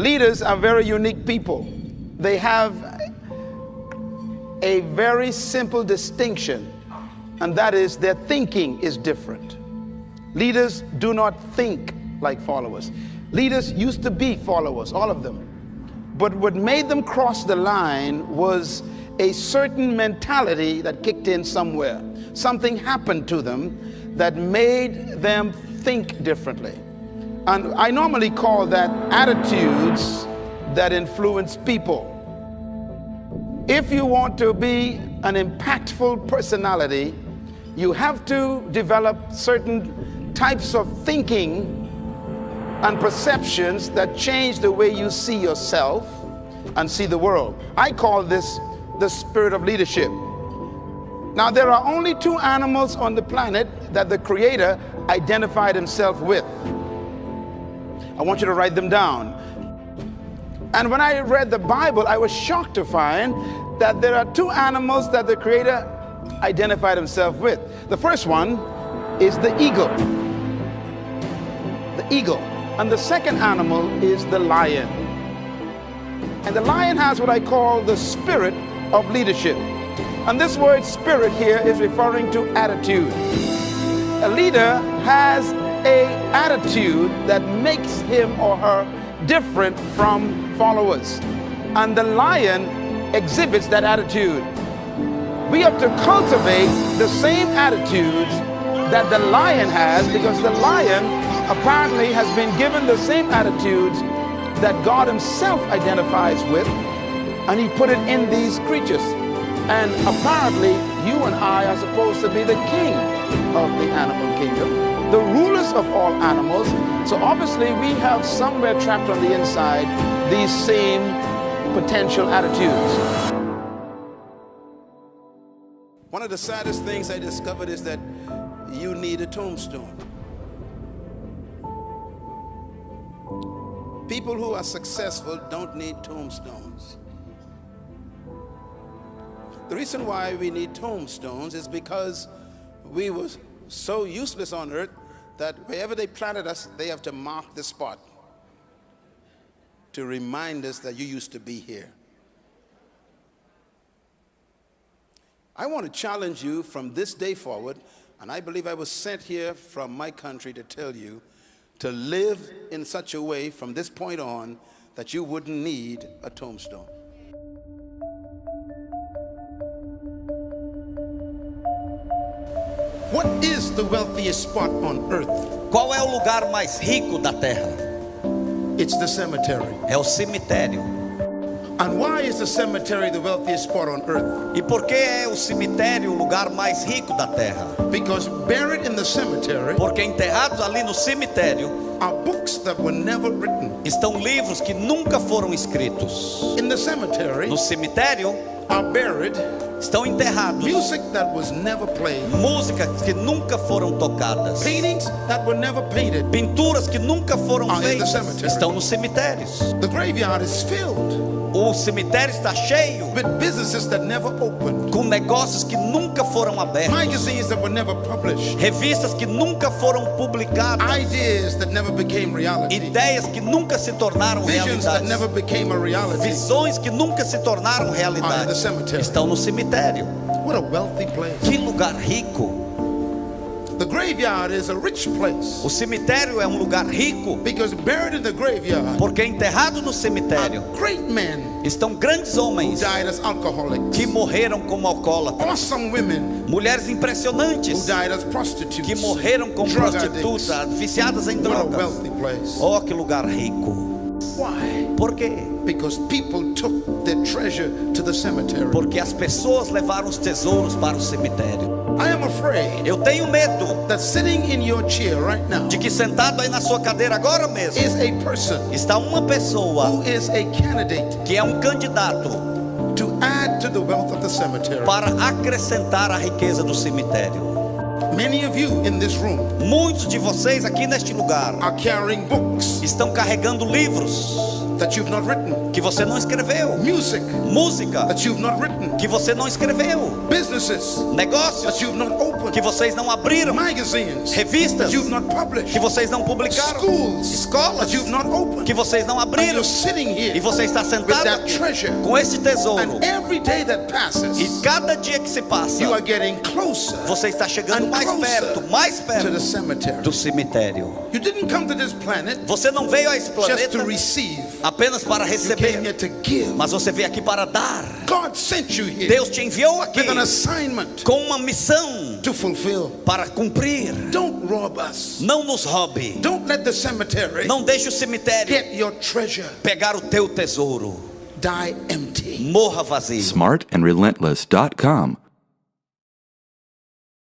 Leaders are very unique people. They have a very simple distinction, and that is their thinking is different. Leaders do not think like followers. Leaders used to be followers, all of them. But what made them cross the line was a certain mentality that kicked in somewhere. Something happened to them that made them think differently. And I normally call that attitudes that influence people. If you want to be an impactful personality, you have to develop certain types of thinking and perceptions that change the way you see yourself and see the world. I call this the spirit of leadership. Now, there are only two animals on the planet that the Creator identified himself with. I want you to write them down. And when I read the Bible, I was shocked to find that there are two animals that the Creator identified himself with. The first one is the eagle. The eagle. And the second animal is the lion. And the lion has what I call the spirit of leadership. And this word spirit here is referring to attitude. A leader has an attitude that makes him or her different from followers. And the lion exhibits that attitude. We have to cultivate the same attitudes that the lion has, because the lion apparently has been given the same attitudes that God himself identifies with, and he put it in these creatures. And apparently you and I are supposed to be the king of the animal kingdom, the rulers of all animals. So obviously we have somewhere trapped on the inside these same potential attitudes. One of the saddest things I discovered is that you need a tombstone. People who are successful don't need tombstones. The reason why we need tombstones is because we were so useless on earth that wherever they planted us, they have to mark the spot to remind us that you used to be here. I want to challenge you from this day forward, and I believe I was sent here from my country to tell you to live in such a way from this point on that you wouldn't need a tombstone. What is the wealthiest spot on earth? Qual é o lugar mais rico da terra? It's the cemetery. É o cemitério. And why is the cemetery the wealthiest spot on earth? E por que é o cemitério o lugar mais rico da terra? Because buried in the cemetery Porque enterrados ali no cemitério are books that were never written. estão livros que nunca foram escritos. In the cemetery No cemitério are buried estão enterrados music that was never played, músicas que nunca foram tocadas, paintings that were never painted. pinturas que nunca foram Are in the feitas, cemetery. estão nos cemitérios. The graveyard is filled O cemitério está cheio with businesses that never opened, com negócios que nunca foram abertos, magazines that were never published, revistas que nunca foram publicadas, ideas that never became reality, ideias que nunca se tornaram visions that realidade, never became a reality. visões que nunca se tornaram Are in the realidade, cemetery. estão no cemitério. What a wealthy place. Que lugar rico! The graveyard is a rich place O cemitério é um lugar rico, because buried in the graveyard porque enterrado no cemitério are great men estão grandes who homens died as alcoholics, que morreram como alcoólatras, awesome women mulheres who impressionantes died as prostitutes, que morreram como drug prostitutas, addicts. viciadas em What a drogas. wealthy place. Oh, que lugar rico! Why? Por quê? Because people took their treasure to the cemetery. Porque as pessoas levaram os tesouros para o cemitério. I am afraid Eu tenho medo that sitting in your chair right now de que sentado aí na sua cadeira agora mesmo is a person está uma pessoa who is a candidate que é um candidato to add to the wealth of the cemetery. para acrescentar a riqueza do cemitério. Many of you in this room Muitos de vocês aqui neste lugar are carrying books estão carregando livros that you've not written, que você não escreveu, music música that you've not written, que você não escreveu, businesses negócios that you've not opened. opened. que vocês não abriram, Magazines revistas that you've not published. que vocês não publicaram, Schools escolas that you've not opened. que vocês não And abriram, you're sitting here e você está with sentado that aqui treasure. com esse tesouro, And every day that passes, e cada dia que se passa, you are getting closer você está chegando and mais perto to the cemetery. do cemitério. You didn't come to this planet Você não veio a esse just planeta to receive. apenas para You came receber, here to give. mas você veio aqui para dar. God sent you here Deus te enviou aqui with an assignment com uma missão to fulfill. para cumprir. Don't rob us. Não nos roube. Don't let the cemetery Não deixe o cemitério get your treasure. pegar o teu tesouro. Die empty. Morra vazio. smartandrelentless.com